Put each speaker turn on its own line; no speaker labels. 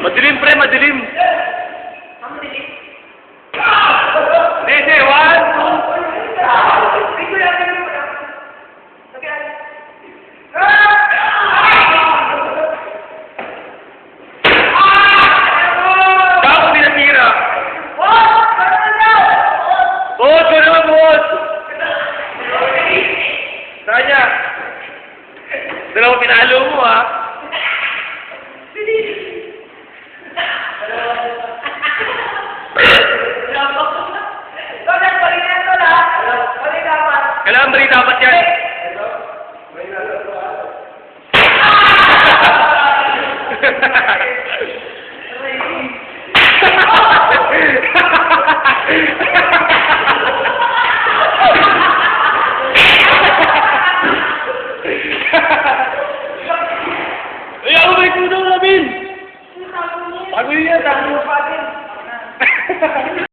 Madilim, pre, madilim.
Ang madilim.
Sige, 1, 2. Tapos tinatira. Boss, ko naman, boss. Kanya. Dalawa pinalo mo, ha? Kailangan ba rin dapat yan? Ay, ako ba yung kudaw namin? Bago yun yan, tago pa din.